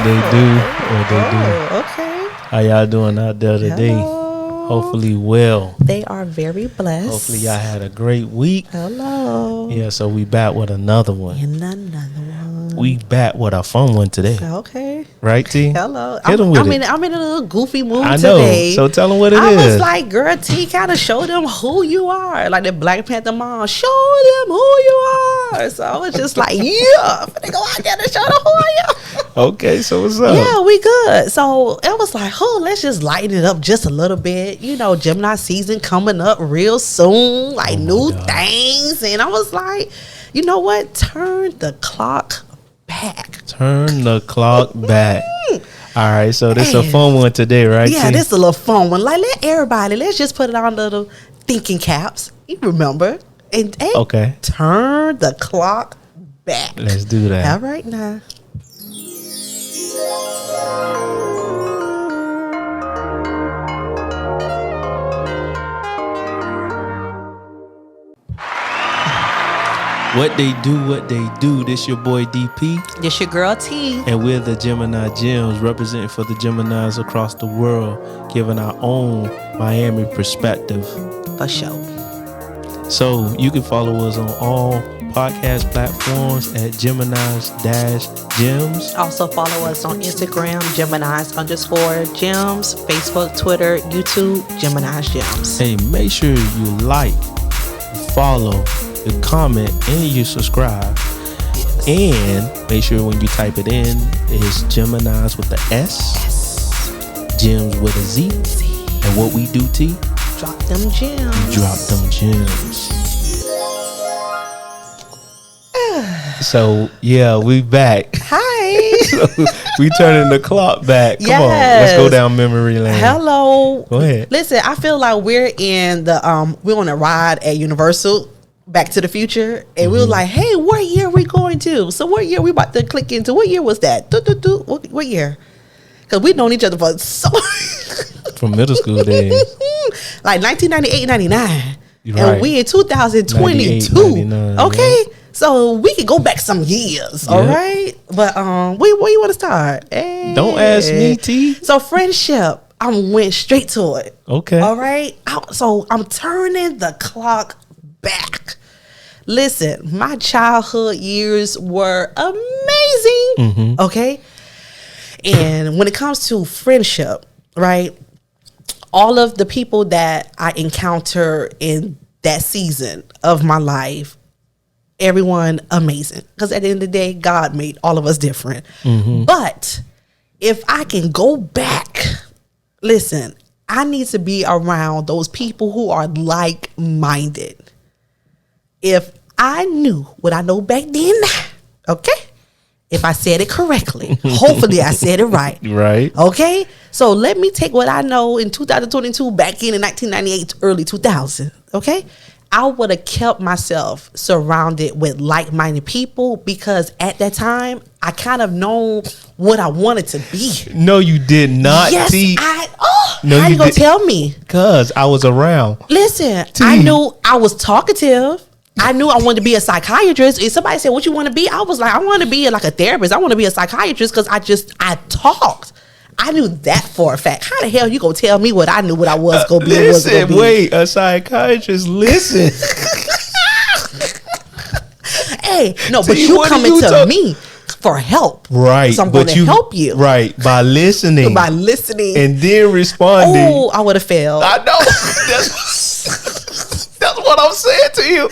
they do. What they do. Okay. How y'all doing out there today? Hello. Hopefully well. They are very blessed. Hopefully y'all had a great week. Hello. Yeah, so we back with another one. And another one. We back with a fun one today. Okay. Right, T? Hello. Hit 'em with I'm it. in a little goofy mood I know. today. So tell them what it I is. was like, girl, T, kind of show them who you are. Like the Black Panther mom, show them who you are. So I was just like, yeah, I'm finna go out there and show them who I am. Okay, so what's up? Yeah, we good. So it was like, oh, let's just lighten it up just a little bit. You know, Gemini season coming up real soon, like new things. And I was like, you know what? Turn the clock back. Turn the clock back. All right, so this is a fun one today, right? Yeah, T? this is a little fun one. Like, let's just put it on little thinking caps. You remember? And hey, Okay. turn the clock back. Let's do that. All right now. What they do. This your boy DP. This your girl T. And we're the Gemini Gems, representing for the Geminis across the world, giving our own Miami perspective. For sure. So you can follow us on all podcast platforms at Geminis-Gems. Also follow us on Instagram, Geminis_Gems, Facebook, Twitter, YouTube, Geminis Gems. Hey, make sure you like, follow, you comment, and you subscribe. Yes. And make sure when you type it in, it's Geminis with the S, Gems with a Z. And what we do, T? Drop them gems. Drop them gems. So, yeah, we back. Hi. So, we turning the clock back. Come on, let's go down memory lane. Hello. Go ahead. Listen, I feel like we're in the we're on a ride at Universal, Back to the Future, and we were like, hey, what year are we going to? So what year we about to click into? What year was that? What year? Because we've known each other for so from middle school days. Like 1998, 99. Right. And we in 2022. 99, okay? Yeah. So we could go back some years, all right? But where you want to start? Hey. Don't ask me, T. So friendship, I went straight to it. Okay. All right? So I'm turning the clock back. Listen, my childhood years were amazing, okay? And when it comes to friendship, right, all of the people that I encounter in that season of my life, everyone amazing. Because at the end of the day, God made all of us different. But if I can go back, listen, I need to be around those people who are like-minded. If I knew what I know back then, okay? If I said it correctly, hopefully I said it right. Right. Okay? So let me take what I know in 2022 back in 1998, early 2000. Okay? I would have kept myself surrounded with like-minded people because at that time, I kind of know what I wanted to be. No, you did not. Yes, T. no, how you gonna tell me? Because I was around. Listen, T. I knew I was talkative. I knew I wanted to be a psychiatrist. If somebody said, what you want to be? I was like, I want to be like a therapist. I want to be a psychiatrist because I talked. I knew that for a fact. How the hell you gonna tell me what I knew what I was gonna be? Listen, wait, a psychiatrist, listen. Hey, no, but you coming to me for help. Right. So I'm going to help you. Right, by listening. By listening. And then responding. Oh, I would have failed. I know. That's what I'm saying to you.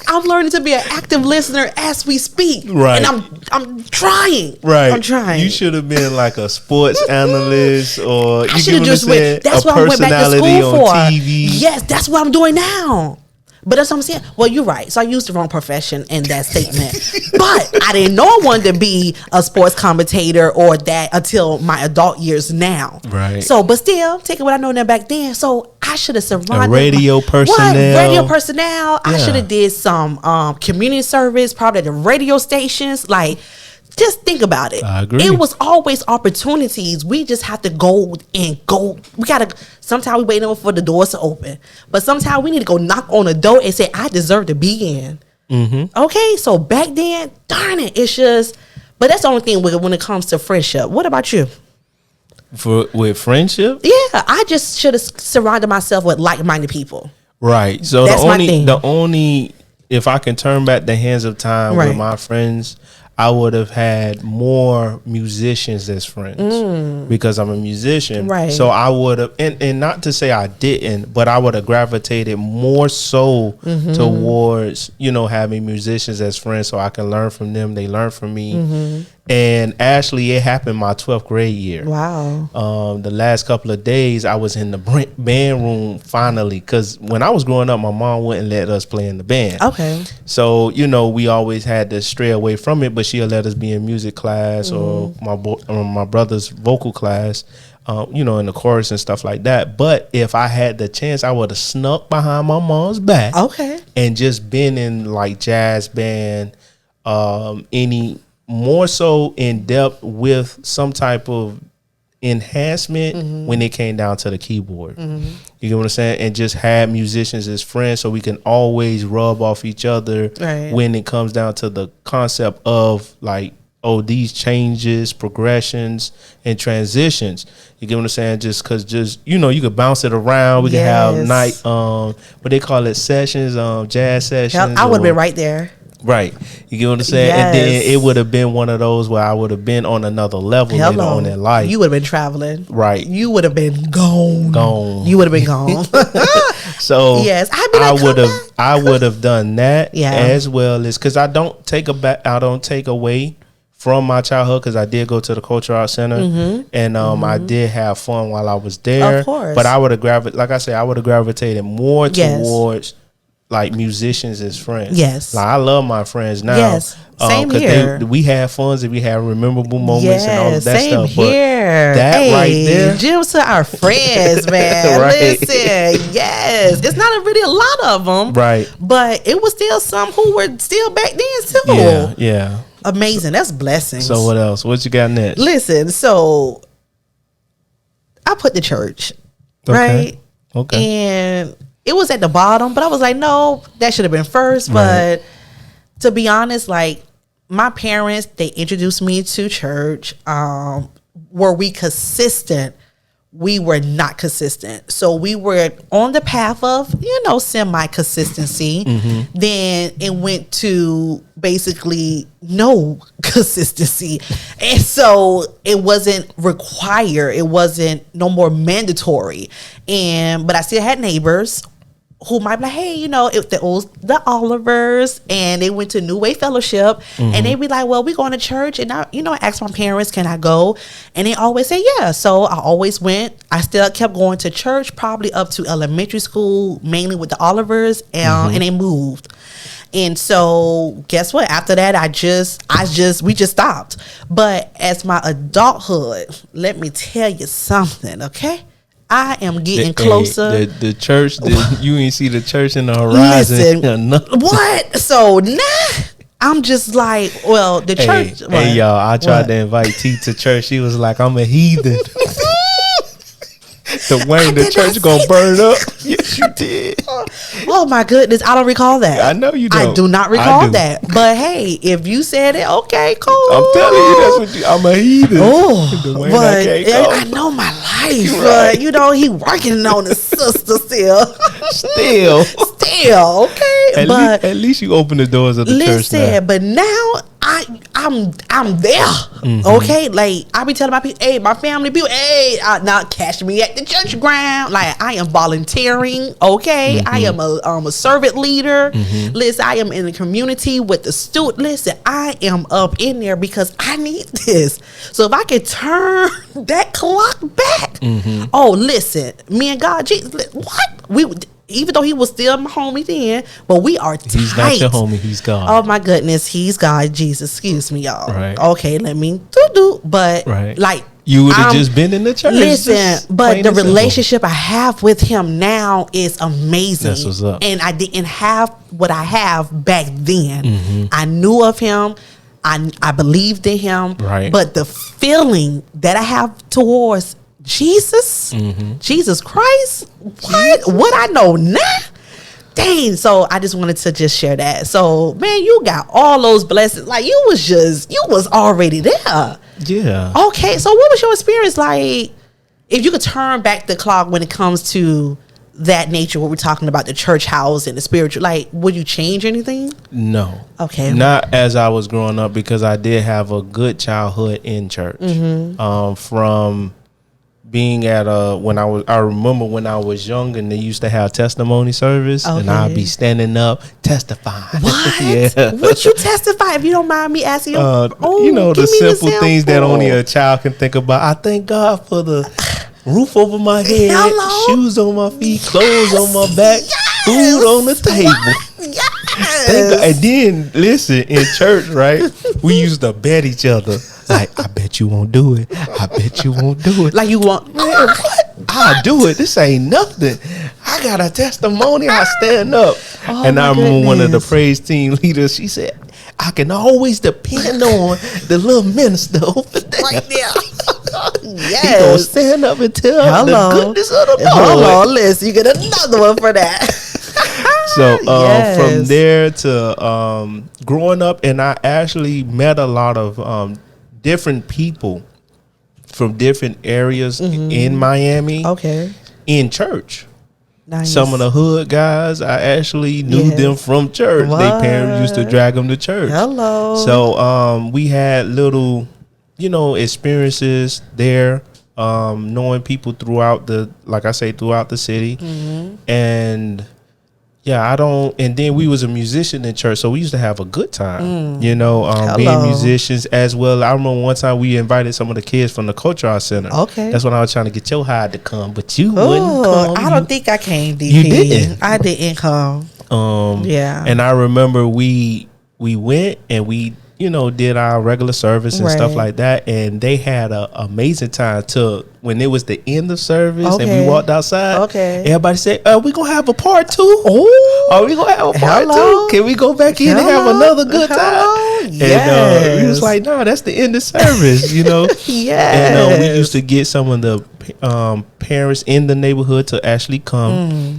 I'm learning to be an active listener as we speak. Right. And I'm trying. Right. I'm trying. You should have been like a sports analyst or I should have just went. That's what I went back to school for. TV. Yes, that's what I'm doing now. But that's what I'm saying. Well, you're right. So I used the wrong profession in that statement. But I didn't know I wanted to be a sports commentator or that until my adult years now. Right. So, but still, taking what I know now back then. So I should have surrounded radio personnel. What? Radio personnel. Yeah. I should have did some community service, probably at the radio stations. Like, just think about it. I agree. It was always opportunities. We just have to go and go. We gotta. Sometimes we waiting for the doors to open, but sometimes we need to go knock on the door and say, "I deserve to be in." Mm-hmm. Okay, so back then, darn it, it's just But that's the only thing when it comes to friendship. What about you? With friendship? Yeah, I just should have surrounded myself with like-minded people. Right. So That's my thing. the only if I can turn back the hands of time with my friends, I would have had more musicians as friends because I'm a musician. Right. So I would have, and not to say I didn't, but I would have gravitated more so towards, having musicians as friends so I can learn from them. They learn from me. And actually, it happened my 12th grade year. Wow. The last couple of days, I was in the band room finally, because when I was growing up, my mom wouldn't let us play in the band. Okay. So, we always had to stray away from it, but she'll let us be in music class or my brother's vocal class, in the chorus and stuff like that. But if I had the chance, I would have snuck behind my mom's back. Okay. And just been in like jazz band, any more so in depth with some type of enhancement when it came down to the keyboard. You get what I'm saying? And just had musicians as friends so we can always rub off each other when it comes down to the concept of like, these changes, progressions, and transitions. You get what I'm saying? You could bounce it around. We could have night, what they call it, sessions, jazz sessions. I would have been right there. Right. You get what I'm saying? And then it would have been one of those where I would have been on another level later on in life. You would have been traveling. Right. You would have been gone. You would have been gone. So yes, I would have done that as well as, because I don't take away from my childhood, because I did go to the Cultural Arts Center and I did have fun while I was there. Of course. But I would have gravitated more towards like musicians as friends. Yes. Like I love my friends now. Yes. Same here. We had fun and we had memorable moments and all of that same stuff. But here. that right there. Gems to our friends, man. Right. Listen, yes. It's not really a lot of them. Right. But it was still some who were still back then too. Yeah. Yeah. Amazing. That's blessings. So what else? What you got next? Listen, so I put the church. Right? Okay. And it was at the bottom, but I was like, no, that should have been first. Right. But to be honest, like my parents, they introduced me to church. Were we consistent? We were not consistent. So we were on the path of, semi-consistency. Then it went to basically no consistency. And so it wasn't required. It wasn't no more mandatory. But I still had neighbors who might be like, hey, it was the Olivers, and they went to New Way Fellowship, and they'd be like, well, we going to church, and I asked my parents, can I go? And they always say, yeah. So I always went. I still kept going to church, probably up to elementary school, mainly with the Olivers, and they moved. And so guess what? After that, we just stopped. But as my adulthood, let me tell you something, okay? I am getting closer. The church, you ain't see the church in the horizon. Listen, what? So now I'm just like, well, the church. Hey, y'all, I tried to invite T to church. She was like, I'm a heathen. Dwayne, the church gonna burn up. Yes, you did. Oh my goodness, I don't recall that. I know you don't. I do not recall that. But hey, if you said it, okay, cool. I'm telling you, that's what I'm a heathen. Oh, Dwayne, but I know my life. Right. But he working on his sister still. Still, okay. At least you open the doors of the church now. Listen, but now I'm there. Okay, like I be telling my people, hey, my family people, hey, now catch me at the church ground. Like I am volunteering. Okay, I am a servant leader. Listen, I am in the community with the student. Listen, I am up in there because I need this. So if I could turn that clock back, oh, listen, me and God, Jesus, what even though he was still my homie then, but we are tight. He's not your homie, he's God. Oh my goodness, he's God, Jesus. Excuse me, y'all. Right. Okay, let me do. But like you would have just been in the church. Listen, but the relationship I have with him now is amazing. That's what's up. And I didn't have what I have back then. I knew of him. I believed in him. Right. But the feeling that I have towards Jesus, Jesus Christ, what I know now, Dang. So I just wanted to just share that. So man, you got all those blessings. Like you was already there. Yeah. Okay. So what was your experience like? If you could turn back the clock when it comes to that nature, what we're talking about, the church house and the spiritual, like, would you change anything? No. Okay. Not as I was growing up, because I did have a good childhood in church. From being at I remember when I was young and they used to have testimony service, and I'd be standing up testifying. What? Yeah. What you testify, if you don't mind me asking? The simple things that only a child can think about. I thank God for the roof over my head, shoes on my feet, clothes on my back, food on the table. Yes. And then listen, in church, right? We used to bet each other. Like, I bet you won't do it. I bet you won't do it. Like you want, man, what? I'll do it. This ain't nothing. I got a testimony. I stand up. And I remember one of the praise team leaders, she said, I can always depend on the little minister over there. right there. Yes. He gonna stand up and tell the goodness of the Lord. Hold on, listen, you get another one for that. So from there to growing up, and I actually met a lot of different people from different areas in Miami. Okay. In church. Nice. Some of the hood guys, I actually knew them from church. What? Their parents used to drag them to church. Hello. So we had little, experiences there, knowing people throughout the city. And and then we was a musician in church, so we used to have a good time, being musicians as well. I remember one time we invited some of the kids from the Cultural Center. Okay. That's when I was trying to get your hide to come, but you wouldn't come. I don't think I came, DP. You didn't. I didn't come. And I remember we went and we did our regular service and stuff like that, and they had an amazing time till when it was the end of service and we walked outside. Everybody said, we gonna have a part 2? Are we gonna have a part 2? Can we go back in and have another good time? Yes. And we was like, no, that's the end of service, Yes. And we used to get some of the parents in the neighborhood to actually come.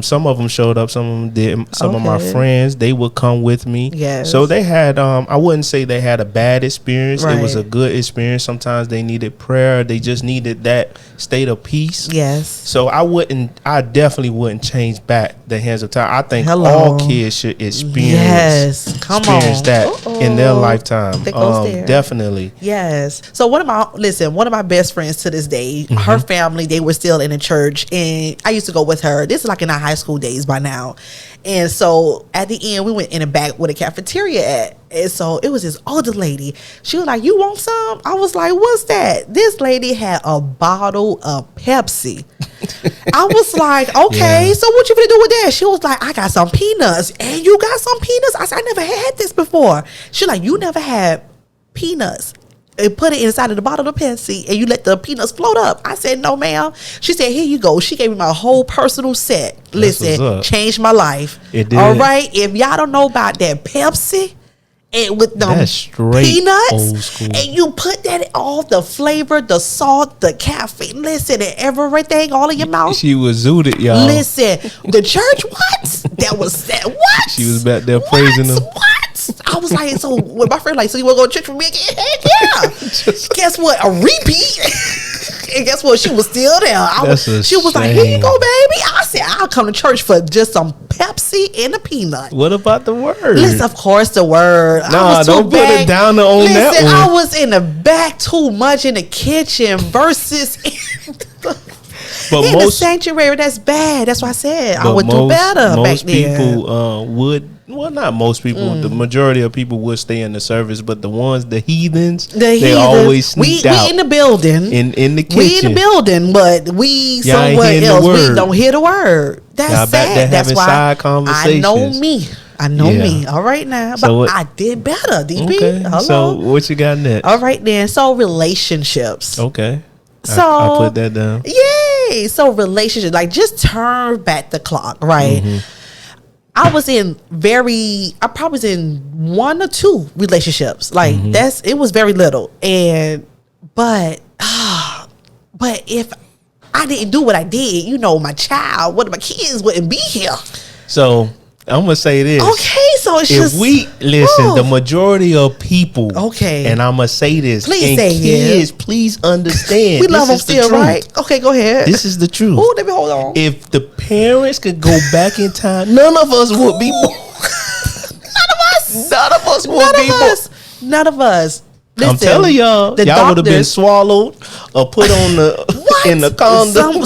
Some of them showed up, some of them didn't. Some of my friends, they would come with me. Yes. So they had I wouldn't say they had a bad experience. It was a good experience. Sometimes they needed prayer, they just needed that state of peace. Yes. So I definitely wouldn't change back the hands of time. I think all kids should experience that in their lifetime. Definitely. Yes. So one of my best friends to this day, her family, they were still in the church, and I used to go with her. This is like in our high school days by now. And so at the end, we went in the back where the cafeteria at. And so it was this older lady. She was like, you want some? I was like, what's that? This lady had a bottle of Pepsi. I was like, okay, so what you gonna do with that? She was like, I got some peanuts. And you got some peanuts? I said, I never had this before. She like, you never had peanuts and put it inside of the bottle of Pepsi and you let the peanuts float up? I said, no, ma'am. She said, here you go. She gave me my whole personal set. Listen, changed my life. It did. All right. If y'all don't know about that Pepsi and with them peanuts, and you put that all the flavor, the salt, the caffeine, listen, and everything all in your mouth. She was zooted, y'all. Listen, the church, what? That was that. What? She was back there praising them. What? I was like, so when my friend like, so you want to go to church with me again? Heck yeah. Guess what? A repeat. And guess what? She was still there. She was like, here you go, baby. I said, I'll come to church for just some Pepsi and a peanut. What about the word? Listen, of course, the word. Nah, don't put it down on that one. I was in the back too much in the kitchen versus in the sanctuary. That's bad. That's why I said I would do better back then. Most people would. Well, not most people. The majority of people would stay in the service, but the heathens, they always sneaked out. We in the building, in the kitchen. We in the building, but we somewhere else. We don't hear the word. That's sad. That's why side conversations. I know me. All right now, but I did better. DP. Okay. Hello. So what you got next? All right then. So relationships. Okay. So I put that down. Yay! So relationships, like just turn back the clock, right? I was in I probably was in 1 or 2 relationships. Like it was very little. But if I didn't do what I did, my child, one of my kids wouldn't be here. So I'm gonna say this. Okay, so it's If just we listen, Woo. the majority of people. Okay. And I'm gonna say this. Please and say kids, please understand. we love them is the still, truth. right? Okay, go ahead. This is the truth. Oh, let me hold on. If the parents could go back in time, none of us would be born. None of us would be born. None of us. Listen, I'm telling y'all, y'all would have been swallowed or put on the in the condom.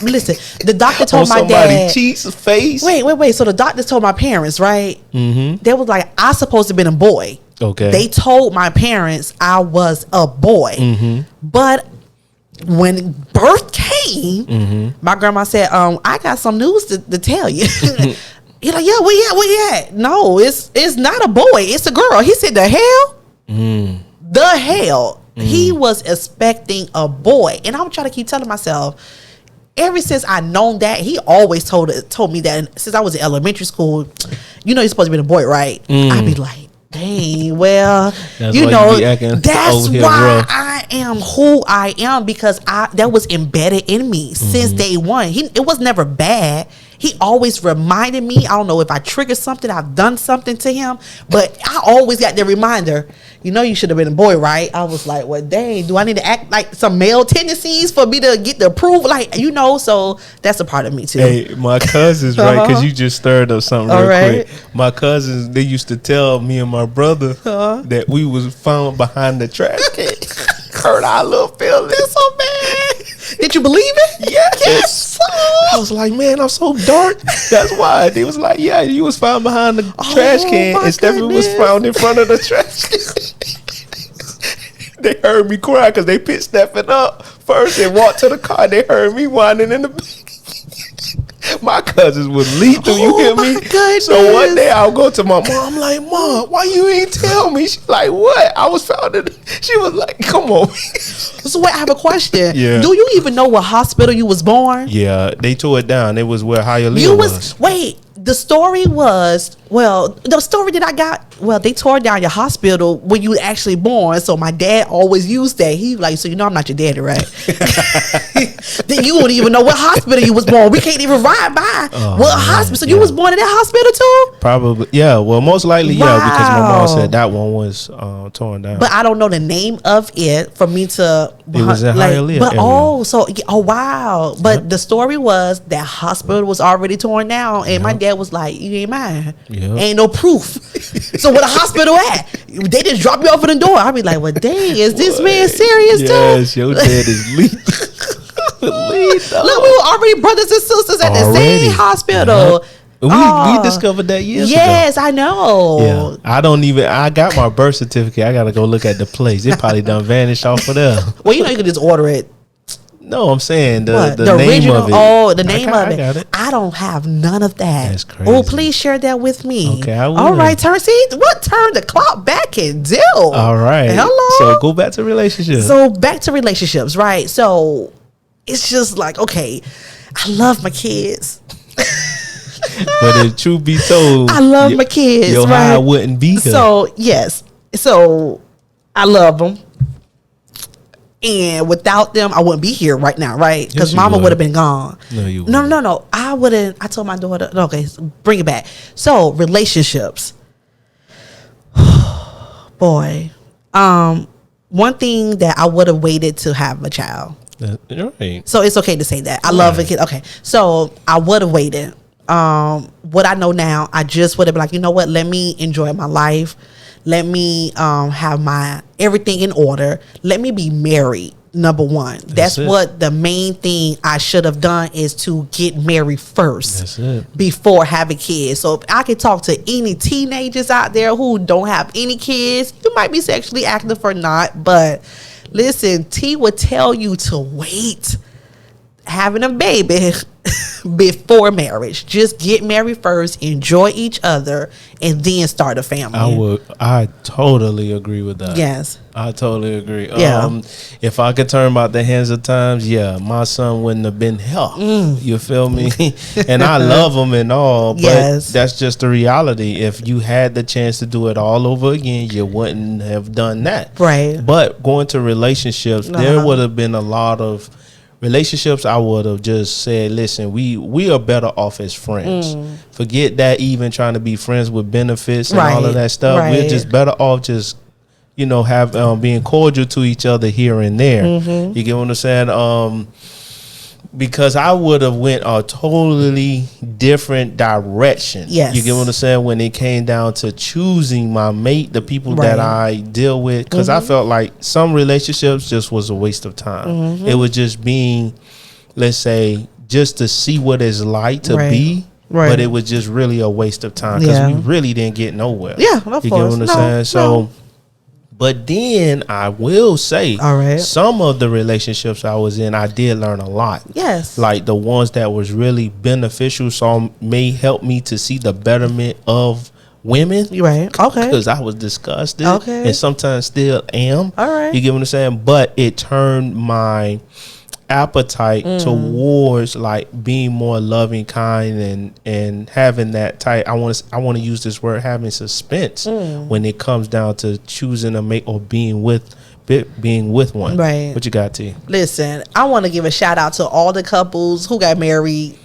Listen, the doctor told my somebody's dad. cheeks, face. Wait. So the doctor told my parents, right? Mm-hmm. They was like, I supposed to have been a boy. Okay. They told my parents I was a boy, but when birth came, my grandma said, I got some news to tell you. He's like, yeah, where at? No, it's not a boy, it's a girl. He said, the hell? The hell? He was expecting a boy. And I'm trying to keep telling myself, ever since I known that, he always told me that. And since I was in elementary school, you're supposed to be a boy, right? I'd be like, dang, well, that's why I am who I am, because that was embedded in me since day one. It was never bad. He always reminded me. I don't know if I triggered something, I've done something to him, but I always got the reminder, you should have been a boy, right? I was like, well, dang, do I need to act like some male tendencies for me to get the approval? Like, so that's a part of me too. Hey, my cousins, right? Because you just stirred up something real quick. My cousins, they used to tell me and my brother that we was found behind the trash can. Hurt our little feelings. That's so bad. Did you believe it? Yes. I was like, man, I'm so dark. That's why. They was like, yeah, you was found behind the trash can, and Stephanie was found in front of the trash can. They heard me cry because they picked Stephanie up first and walked to the car. They heard me whining in the back. My cousins would leap through, you hear me? Goodness. So one day I'll go to my mom, I'm like, Mom, why you ain't tell me? She's like, what? I was found in. She was like, come on. So wait, I have a question. Yeah. Do you even know what hospital you was born? Yeah, they tore it down. It was where Hialeah was. Wait, the story was, the story that I got, they tore down your hospital when you were actually born. So my dad always used that. He like, so I'm not your daddy, right? Then you don't even know what hospital you was born. We can't even ride by what hospital. So you was born in that hospital too? Probably, yeah. Well, most likely, yeah, because my mom said that one was torn down. But I don't know the name of it for me to. It was in Hialeah But area. Wow. But the story was that hospital was already torn down, and my dad was like, you ain't mine. Yep. Ain't no proof. So where the hospital at? They just drop you off at the door. I'll be like, well, dang, is this man serious too? Yes, your dad is lethal. Look, we were already brothers and sisters at the same hospital. Yep. We discovered that years ago. Yes, I know. Yeah, I got my birth certificate. I got to go look at the place. It probably done vanished off of there. Well, you can just order it. No, I'm saying the name original, of it. Oh, the name of it. I got it. I don't have none of that. That's crazy. Oh, please share that with me. Okay, I will. All right, turn the clock back and do. All right. Hello. So go back to relationships. Right? So it's just like, okay, I love my kids. But if truth be told, I love my kids. Your right? high wouldn't be here. So yes, so I love them. And without them, I wouldn't be here right now, right? Because mama would have been gone. No, you wouldn't. No. I wouldn't. I told my daughter, okay, bring it back. So, relationships. Boy. One thing that I would have waited to have a child. Right. So, it's okay to say that. I love a kid. Okay. So, I would have waited. What I know now, I just would have been like, you know what? Let me enjoy my life. Let me have my everything in order. Let me be married. Number one. That's what the main thing I should have done, is to get married first. That's it. Before having kids. So if I could talk to any teenagers out there who don't have any kids, you might be sexually active or not, but listen, T would tell you to wait having a baby before marriage. Just get married first, enjoy each other, and then start a family. I totally agree with that. Yes, I totally agree. Yeah. If I could turn back the hands of times, my son wouldn't have been here. You feel me? And I love him and all, but that's just the reality. If you had the chance to do it all over again, you wouldn't have done that. Right. But going to relationships, there would have been a lot of relationships, I would have just said, listen, we are better off as friends. Forget that even trying to be friends with benefits and all of that stuff. We're just better off just, have being cordial to each other here and there. You get what I'm saying? Because I would have went a totally different direction. Yes. You get what I'm saying? When it came down to choosing my mate, the people that I deal with, because I felt like some relationships just was a waste of time. It was just being, let's say, just to see what it's like to be. But it was just really a waste of time because we really didn't get nowhere. Yeah, of course. You get what I'm saying? So, but then I will say, some of the relationships I was in, I did learn a lot. Yes. Like the ones that was really beneficial, so may help me to see the betterment of women. Okay. Because I was disgusted. And sometimes still am. You get what I'm saying? But it turned my appetite towards like being more loving, kind, and having that type. I want to use this word, having suspense when it comes down to choosing a mate or being with one. What you got, T? Listen, I want to give a shout out to all the couples who got married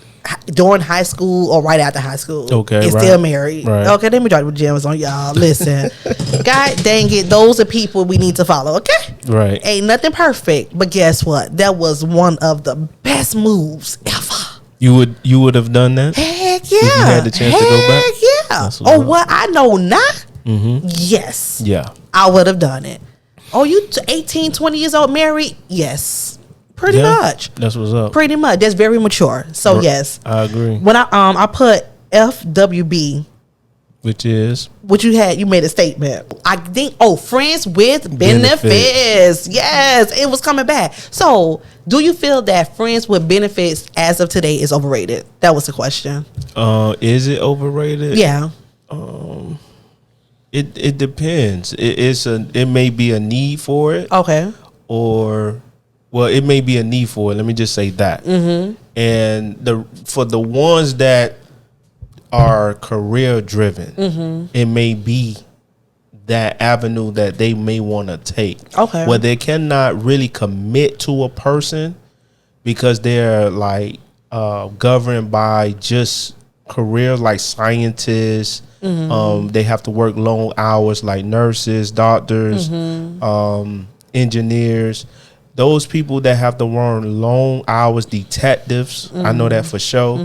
during high school or right after high school. And still married. Okay, let me drop the gems on y'all. Listen, God dang it, those are people we need to follow. Okay, ain't nothing perfect, but guess what? That was one of the best moves ever. You would have done that? Heck yeah! If you had the chance to go back? Heck yeah! What I know now? Yes. Yeah, I would have done it. Oh, you 18, 20 years old, married? Yes. Pretty much. That's what's up. Pretty much. That's very mature. So yes, I agree. When I put FWB, which is what you made a statement. I think friends with benefits. Yes, it was coming back. So do you feel that friends with benefits as of today is overrated? That was the question. Is it overrated? Yeah. It depends. It may be a need for it. Okay. Or well, it may be a need for it. Let me just say that. And for the ones that are career driven, it may be that avenue that they may want to take. Okay. Where they cannot really commit to a person because they're like governed by just careers like scientists. They have to work long hours like nurses, doctors, engineers. Those people that have to work long hours, detectives, I know that for sure.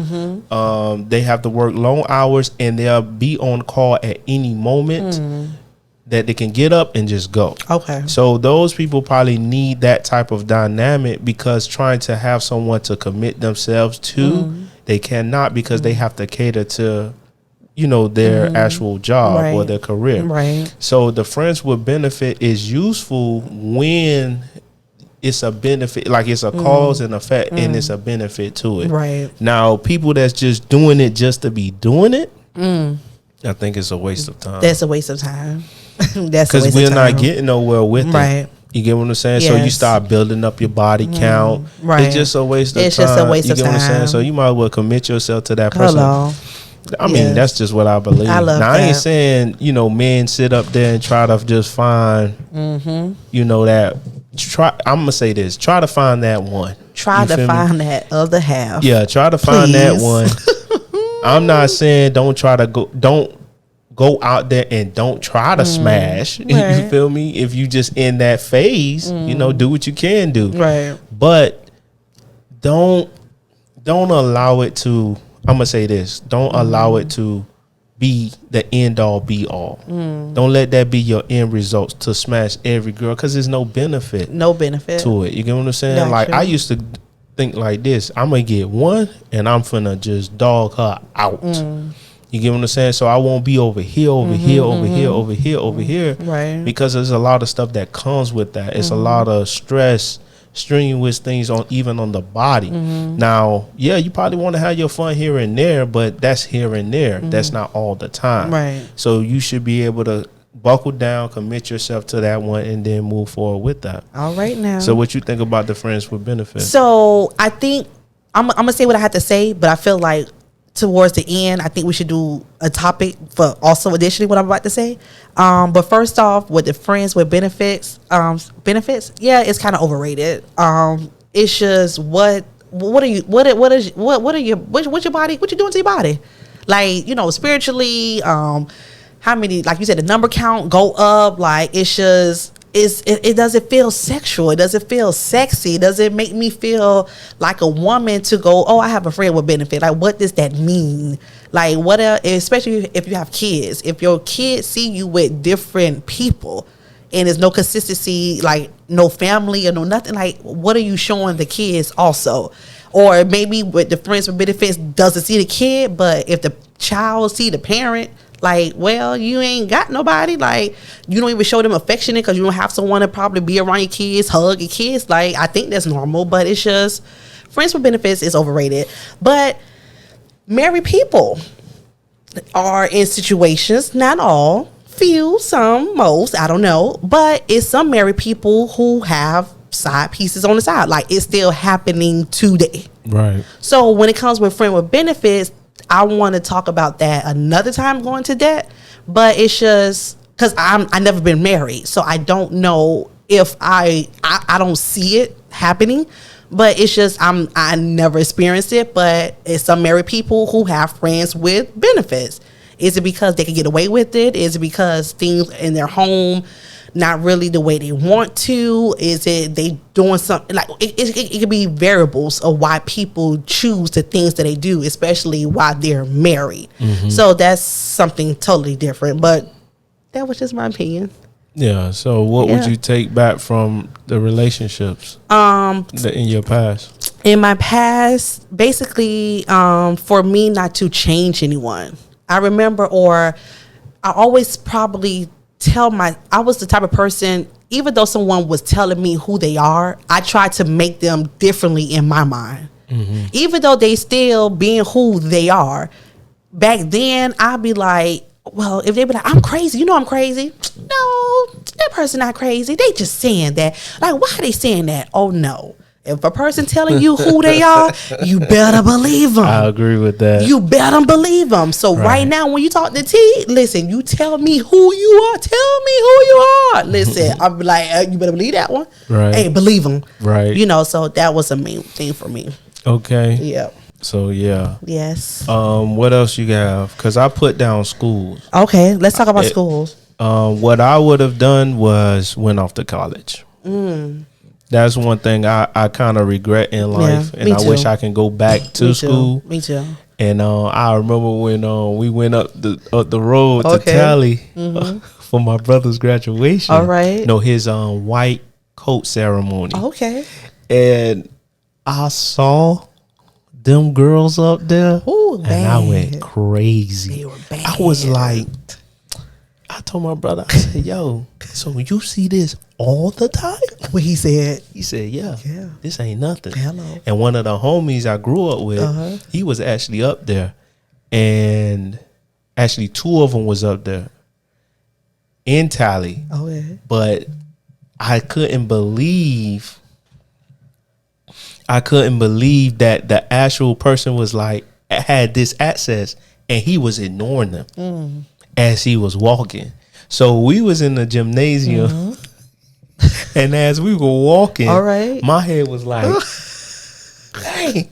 They have to work long hours and they'll be on call at any moment that they can get up and just go. Okay. So those people probably need that type of dynamic because trying to have someone to commit themselves to, they cannot because they have to cater to, their actual job or their career. Right. So the friends with benefit is useful when it's a benefit, like it's a cause and effect, and it's a benefit to it. Right. Now, people that's just doing it just to be doing it, I think it's a waste of time. That's a waste of time. Because we're not getting nowhere with it. You get what I'm saying? Yes. So you start building up your body count. Right. It's just a waste of time. It's just a waste of time. You get what I'm saying? So you might as well commit yourself to that person. I mean, that's just what I believe. I love that. I ain't saying, men sit up there and try to just find, that. I'm gonna say this. Try to find that one. Try to find that other half. Yeah, try to find that one. I'm not saying don't go out there and don't try to smash. Right. You feel me? If you just in that phase, do what you can do. Right. But don't allow it to. I'm gonna say this. Don't allow it to be the end all be all. Don't let that be your end results to smash every girl because there's no benefit to it. You get what I'm saying? Like I used to think like this. I'm gonna get one and I'm finna just dog her out. You get what I'm saying? So I won't be over here, over here, right? Because there's a lot of stuff that comes with that. It's a lot of stress, strenuous things even on the body. Now, yeah, you probably want to have your fun here and there, but that's here and there. That's not all the time. Right. So you should be able to buckle down, commit yourself to that one, and then move forward with that. All right now. So what you think about the friends with benefits? So I think I'm gonna say what I have to say, but I feel like towards the end, I think we should do a topic for also additionally what I'm about to say. But first off, with the friends with benefits, yeah, it's kind of overrated. it's just what are you what are your what's your body, what you doing to your body, like, you know, spiritually, how many, like you said, the number count go up, like it's just it doesn't feel sexual, it doesn't feel sexy, it doesn't make me feel like a woman to go, oh, I have a friend with benefit. Like, what does that mean? Like, what especially if you have kids, if your kids see you with different people and there's no consistency, like no family or no nothing, like what are you showing the kids also? Or maybe with the friends with benefits doesn't see the kid, but if the child see the parent, like, well, you ain't got nobody. Like, you don't even show them affectionate because you don't have someone to probably be around your kids, hug your kids. Like, I think that's normal, but it's just friends with benefits is overrated. But married people are in situations, not all, few, some, most, I don't know, but it's some married people who have side pieces on the side. Like, it's still happening today. Right. So when it comes with friend with benefits, I want to talk about that another time going to that, but it's just because I never been married, so I don't know if I don't see it happening, but it's just I never experienced it. But it's some married people who have friends with benefits. Is it because they can get away with it? Is it because things in their home not really the way they want to? Is it they doing something, like it could be variables of why people choose the things that they do, especially while they're married. So that's something totally different, but that was just my opinion. Yeah. So what would you take back from the relationships in your past? In my past, basically, for me not to change anyone. I remember, or I always probably I was the type of person, even though someone was telling me who they are, I tried to make them differently in my mind. Even though they still being who they are. Back then, I'd be like, well, if they be like, I'm crazy, you know I'm crazy. No, that person not crazy. They just saying that. Like, why are they saying that? Oh, no. If a person telling you who they are, you better believe them. I agree with that. You better believe them. So right now, when you talk to T, listen, you tell me who you are. Tell me who you are. Listen, I'm like, you better believe that one. Right. Hey, believe them. Right. You know, so that was a main thing for me. Okay. Yeah. So, yeah. Yes. What else you have? Because I put down schools. Okay, let's talk about schools. What I would have done was went off to college. That's one thing I kind of regret in life, and I wish I can go back to school. Me too. And I remember when we went up the road to Tally for my brother's graduation. All right. No, his white coat ceremony. Okay. And I saw them girls up there. Ooh, and bad. I went crazy. They were bad. I was like, I told my brother, I said, yo, so you see this all the time? What he said? He said, yeah, this ain't nothing. Hello. And one of the homies I grew up with, he was actually up there. And actually 2 of them was up there in Tally. Okay. But I couldn't believe that the actual person was like, had this access, and he was ignoring them as he was walking. So we was in the gymnasium, and as we were walking, my head was like, dang.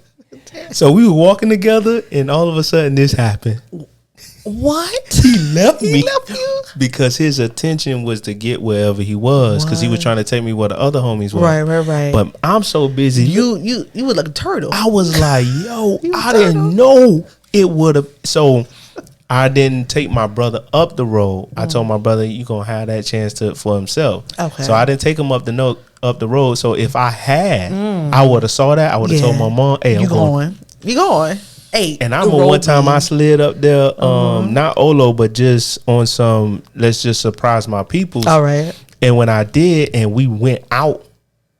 So we were walking together, and all of a sudden this happened. What? He left me. He left you? Because his attention was to get wherever he was, because he was trying to take me where the other homies were. Right. But I'm so busy. You were like a turtle. I was like, yo, I didn't know it would have. So I didn't take my brother up the road. I told my brother, you gonna have that chance for himself. Okay. So I didn't take him up the road. So if I had, I would have saw that. I would have told my mom, hey, I'm going. You going? Hey, and I remember one time I slid up there, not Olo, but just on some, let's just surprise my peoples. All right. And when I did, and we went out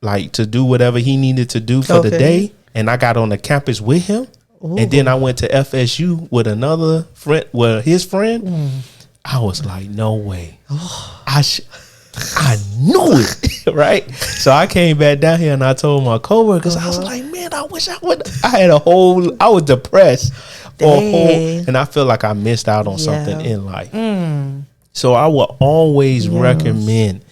like to do whatever he needed to do for the day, and I got on the campus with him, and then I went to FSU with another friend, his friend. I was like, no way. I knew it, right? So I came back down here and I told my coworkers, I was like, man, I wish I would. I was depressed and I feel like I missed out on something in life. So I would always recommend,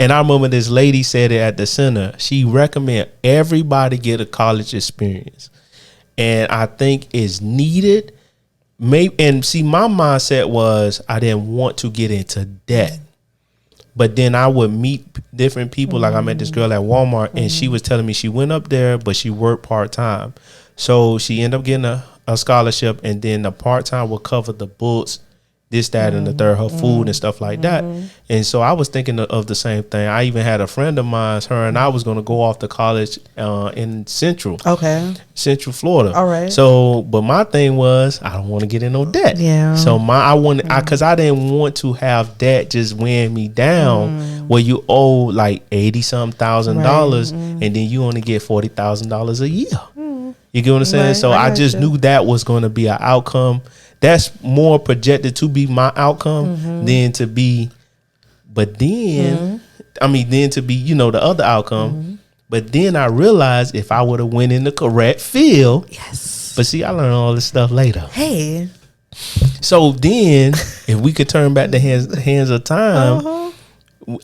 And I remember this lady said it at the center. She recommend everybody get a college experience. And I think it's needed. Maybe, and see, my mindset was I didn't want to get into debt. But then I would meet different people. Like I met this girl at Walmart, and she was telling me she went up there, but she worked part-time. So she ended up getting a scholarship, and then the part-time would cover the books, this, that, and the third, her food and stuff like that. And so I was thinking of the same thing. I even had a friend of mine, her and I was going to go off to college in Central Florida. All right. So, but my thing was, I don't want to get in no debt. Yeah. So because I didn't want to have debt just weighing me down where you owe like $80,000 and then you only get $40,000 a year. You get what I'm saying? Right, So I just knew that was going to be an outcome. That's more projected to be my outcome than to be, but then, then to be, the other outcome. But then I realized if I would have went in the correct field. Yes. But see, I learned all this stuff later. Hey. So then, if we could turn back the hands of time,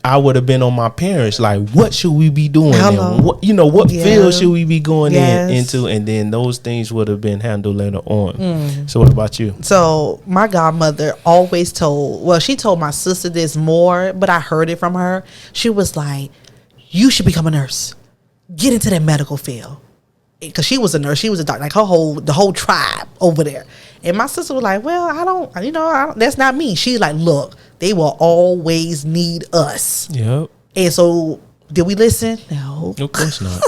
I would have been on my parents. Like, what should we be doing? And what field should we be going into? And then those things would have been handled later on. So what about you? So my godmother always she told my sister this more, but I heard it from her. She was like, you should become a nurse. Get into that medical field. Because she was a nurse. She was a doctor. Like the whole tribe over there. And my sister was like, well, I don't, that's not me. She's like, look, they will always need us. Yep. And so, did we listen? No. Of course not.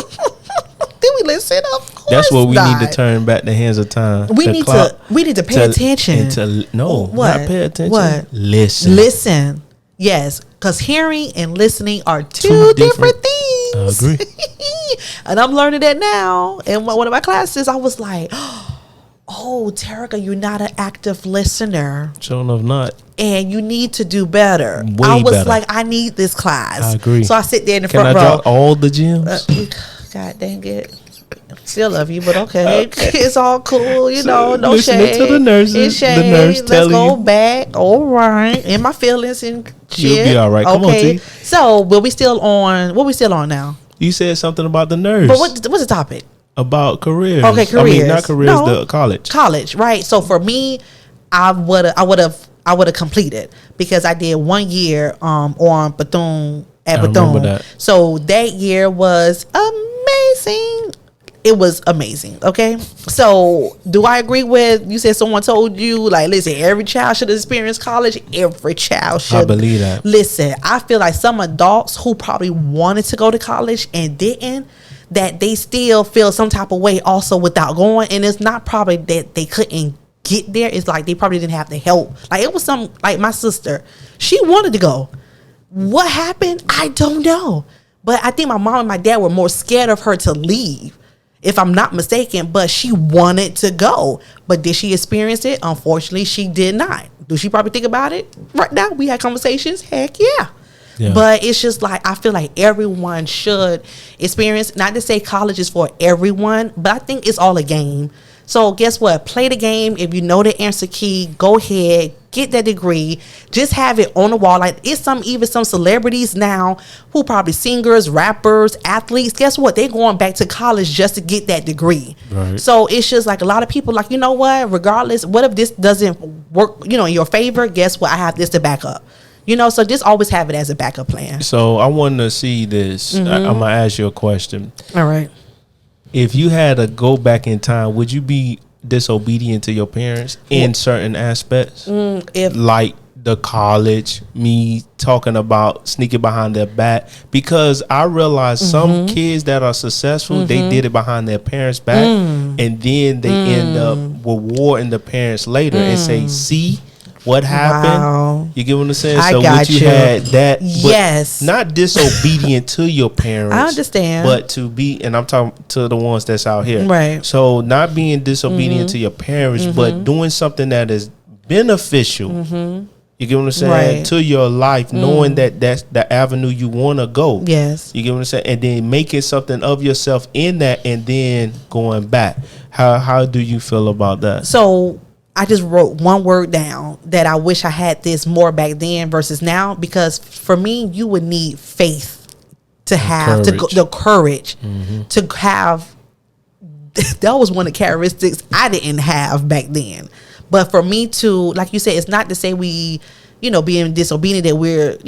Did we listen? Of course That's what we not. need to turn back the hands of time. We need to pay attention. Not pay attention. What? Listen. Yes. Because hearing and listening are two different things. I agree. And I'm learning that now. In one of my classes, I was like, oh, Terica, you're not an active listener. Sure enough, not. And you need to do better. I was better. Like, I need this class. I agree. So I sit there in the Can front row. I drop all the gems? God dang it. Still love you, but okay. It's all cool, no listening shade. to the nurses. The nurse Let's go back. All right. In my feelings and shit. You'll be all right. Come on, T. So, what we still on now? You said something about the nurse. But what's the topic? About careers. Okay, careers. Not careers, the college. College, right. So for me, I would have completed because I did 1 year on Bethune at Bethune. That. So that year was amazing. It was amazing. Okay. So do I agree with you said someone told you like, listen, every child should experience college. Every child should. I believe that. Listen, I feel like some adults who probably wanted to go to college and didn't, that they still feel some type of way also without going. And it's not probably that they couldn't get there. It's like they probably didn't have the help. Like it was like my sister, she wanted to go. What happened? I don't know. But I think my mom and my dad were more scared of her to leave, if I'm not mistaken. But she wanted to go. But did she experience it? Unfortunately, she did not. Do she probably think about it right now? We had conversations. Heck yeah. Yeah. But it's just like I feel like everyone should experience, not to say college is for everyone, but I think it's all a game. So guess what? Play the game. If you know the answer key, go ahead, get that degree. Just have it on the wall. Like it's even some celebrities now who probably singers, rappers, athletes. Guess what? They're going back to college just to get that degree. Right. So it's just like a lot of people like, you know what? Regardless, what if this doesn't work, in your favor? Guess what? I have this to back up. So just always have it as a backup plan. So I want to see this. I'm going to ask you a question. All right. If you had to go back in time, would you be disobedient to your parents in certain aspects? Like the college, me talking about sneaking behind their back? Because I realize some kids that are successful, they did it behind their parents' back. And then they end up rewarding the parents later and say, see? What happened? Wow. You get what I'm saying? So would you had that? Yes. Not disobedient to your parents. I understand. But to be, and I'm talking to the ones that's out here. Right. So not being disobedient to your parents, but doing something that is beneficial. You get what I'm saying? Right. To your life, knowing that that's the avenue you want to go. Yes. You get what I'm saying? And then making something of yourself in that and then going back. How do you feel about that? So I just wrote one word down that I wish I had this more back then versus now, because for me, you would need faith to have the courage to have. That was one of the characteristics I didn't have back then. But for me to, like you said, it's not to say we, being disobedient, that we're,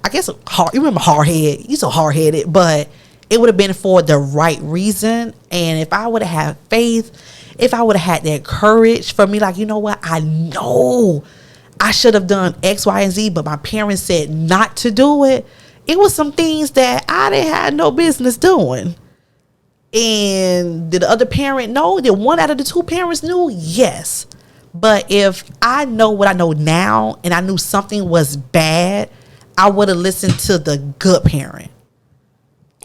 I guess hard. You remember hard-headed? You so hard-headed, but it would have been for the right reason. And if I would have had faith, if I would have had that courage for me, like, you know what, I know I should have done X, Y, and Z, but my parents said not to do it. It was some things that I didn't have no business doing. And did the other parent know? Did one out of the two parents knew? Yes. But if I know what I know now and I knew something was bad, I would have listened to the good parent.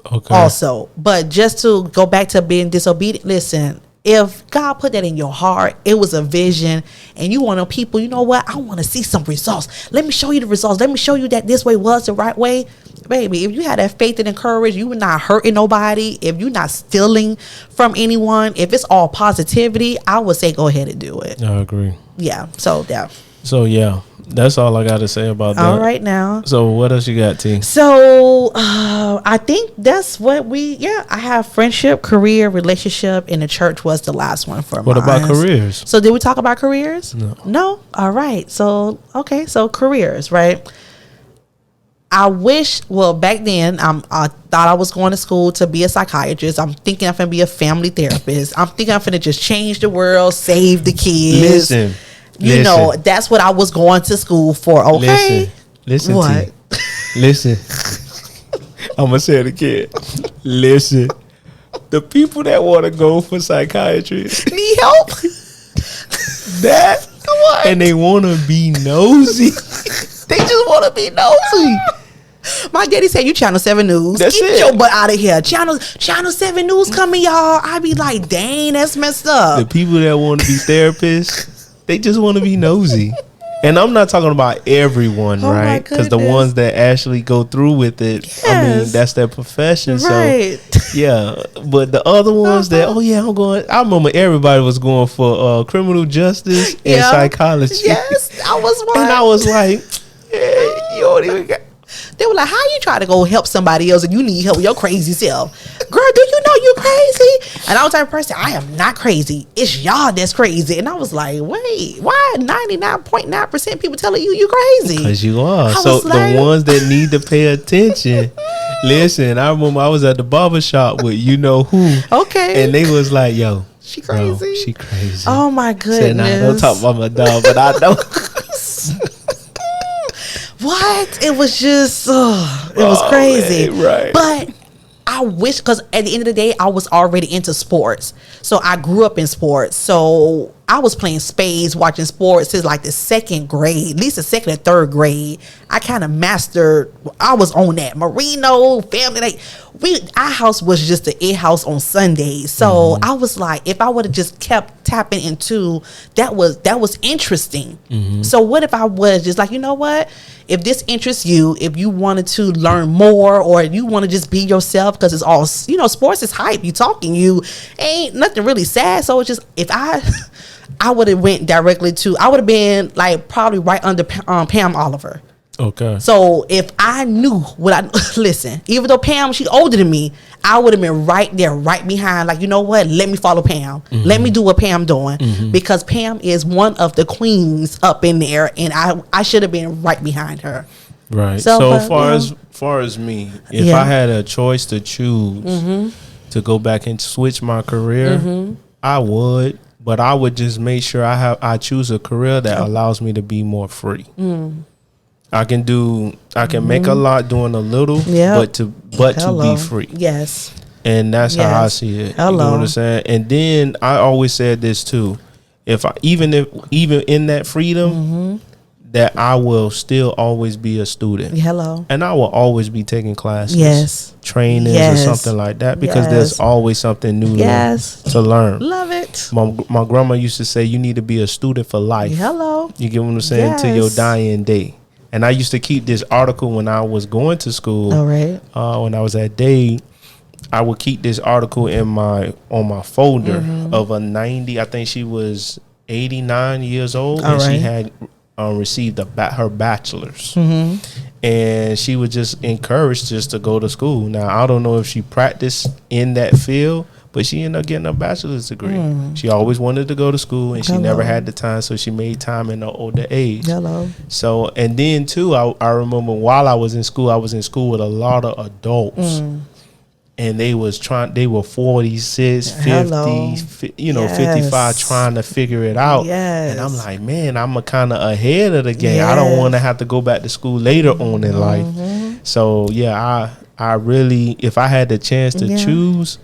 Okay. Also. But just to go back to being disobedient, listen, if God put that in your heart, it was a vision, and you want to people, you know what? I want to see some results. Let me show you the results. Let me show you that this way was the right way. Baby, if you had that faith and courage, you were not hurting nobody. If you're not stealing from anyone, if it's all positivity, I would say go ahead and do it. I agree. Yeah. So, yeah. So, yeah. That's all I got to say about that. All right now. So what else you got, T? So I think that's what I have friendship, career, relationship, and the church was the last one for me. What about careers? So did we talk about careers? No. All right. So, okay. So careers, right? I wish, back then, I thought I was going to school to be a psychiatrist. I'm thinking I'm going to be a family therapist. I'm thinking I'm going to just change the world, save the kids. Listen. That's what I was going to school for. Okay. Listen. What? Listen. I'm going to say it again. Listen. The people that want to go for psychiatry need help. What? And they want to be nosy. They just want to be nosy. My daddy said, you Channel 7 News. That's Get it. your butt out of here. Channel 7 News coming, y'all. I be like, dang, that's messed up. The people that want to be therapists, they just want to be nosy. And I'm not talking about everyone, right? Because the ones that actually go through with it, yes. I mean, that's their profession. Right. So, yeah. But the other ones that, I'm going. I remember everybody was going for criminal justice and psychology. Yes, I was one. And I was like, you don't even got. They were like, how you try to go help somebody else and you need help with your crazy self? Girl, do you know you crazy? And I was the type of person, I am not crazy. It's y'all that's crazy. And I was like, wait, why 99.9% people telling you crazy? Because you are. So the ones that need to pay attention, listen, I remember I was at the barber shop with you know who. Okay. And they was like, yo, she crazy. Yo, she crazy. Oh my goodness. Said, nah, don't talk about my dog, but I know. What? It was just, it was crazy. Man, right. But I wish, because at the end of the day, I was already into sports. So I grew up in sports. So I was playing spades, watching sports since like the second grade, at least the second or third grade. I kind of mastered, I was on that. Marino, family, like our house was just the it house on Sundays. So I was like, if I would have just kept tapping into, that was interesting. So what if I was just like, you know what? If this interests you, if you wanted to learn more, or you want to just be yourself, because it's all, sports is hype. You talking, you ain't nothing really sad. So it's just, if I would have went directly to, I would have been like probably right under Pam Oliver. Okay. So if I knew listen, even though Pam, she's older than me, I would have been right there, right behind, like, you know what? Let me follow Pam. Let me do what Pam doing. Because Pam is one of the queens up in there, and I should have been right behind her. Right. So far as me, if I had a choice to choose to go back and switch my career, I would. But I would just make sure I choose a career that allows me to be more free. I can make a lot doing a little, but to be free. Yes. And that's how I see it. Hello. You know what I'm saying? And then I always said this too. Even in that freedom, that I will still always be a student. Hello. And I will always be taking classes, trainings or something like that, because there's always something new to learn. Love it. My grandma used to say, you need to be a student for life. Hello. You get what I'm saying? Till your dying day. And I used to keep this article when I was going to school. All right. When I was at Dade, I would keep this article on my folder of a 90. I think she was 89 years old, All and she right. had received her bachelor's. And she was just encouraged just to go to school. Now, I don't know if she practiced in that field, but she ended up getting a bachelor's degree. She always wanted to go to school, and she never had the time, so she made time in her older age. So, and then too, I remember while I was in school with a lot of adults. And they were 46, 50, 55, trying to figure it out. And I'm like, man, I'm kind of ahead of the game. I don't want to have to go back to school later on in life. So yeah, I really, if I had the chance to choose,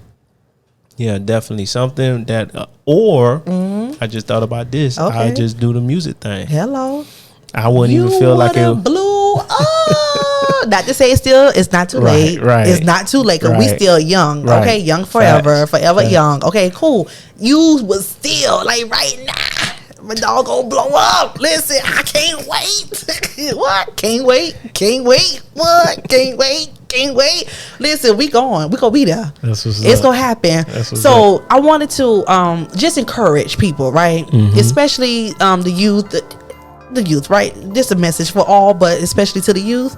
definitely something that, I just thought about this. I just do the music thing. I wouldn't even feel like it blew up. Not to say it's not too late. Right. It's not too late because we still young. Okay, young forever, forever young. Okay, cool. You was still like right now. My dog gonna blow up. Listen, I can't wait. What? Can't wait. What? Can't wait. Listen, we gonna be there. It's gonna happen. So I wanted to just encourage people, right? Especially the youth, right? This is a message for all, but especially to the youth.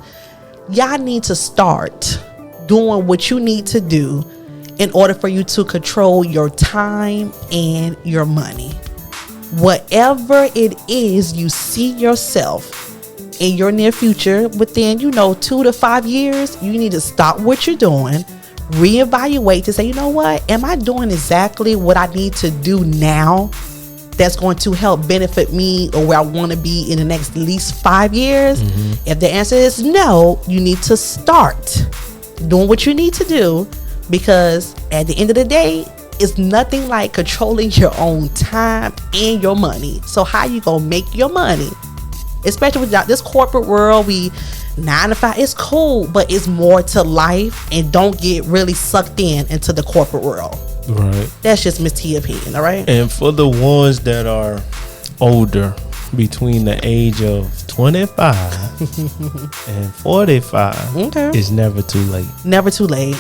Y'all need to start doing what you need to do in order for you to control your time and your money. Whatever it is you see yourself in your near future, within 2 to 5 years, you need to stop what you're doing, reevaluate to say, you know what, am I doing exactly what I need to do now that's going to help benefit me or where I want to be in the next at least 5 years? If the answer is no, you need to start doing what you need to do, because at the end of the day, it's nothing like controlling your own time and your money. So how you gonna make your money? Especially with this corporate world, we 9 to 5, it's cool, but it's more to life, and don't get really sucked into the corporate world. Right. That's just Miss T opinion, all right? And for the ones that are older, between the age of 25 and 45, it's never too late. Never too late.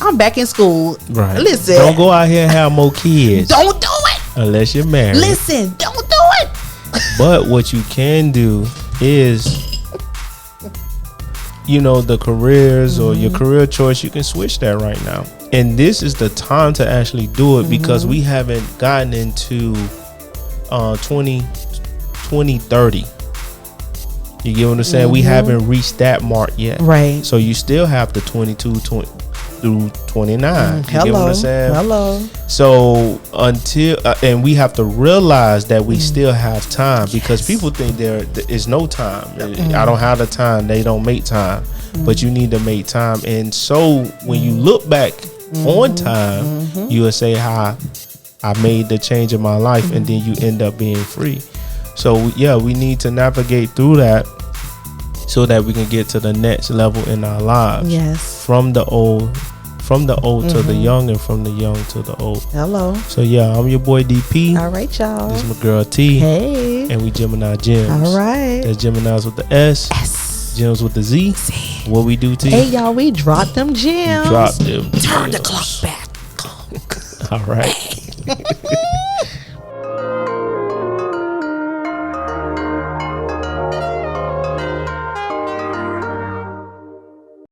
I'm back in school. Right. Listen. Don't go out here and have more kids. Don't do it. Unless you're married. Listen, don't do it. But what you can do is, the careers or your career choice, you can switch that right now. And this is the time to actually do it, because we haven't gotten into 2030. You get what I'm saying? We haven't reached that mark yet. Right. So you still have the 22 through 29. You get what I'm saying? Hello. So until and we have to realize that we still have time, because people think there is no time. I don't have the time. They don't make time. But you need to make time. And so when you look back on time, you will say how I made the change in my life, and then you end up being free. So yeah, we need to navigate through that so that we can get to the next level in our lives. Yes. From the old to the young, and from the young to the old. Hello. So yeah, I'm your boy DP. All right, y'all. This is my girl T. Hey. And we Geminis Gemz. All right. That's Geminis with the S. Gems with the Z. What we do, T? Hey, y'all, we dropped them gems. Drop them. Turn the clock back. All right.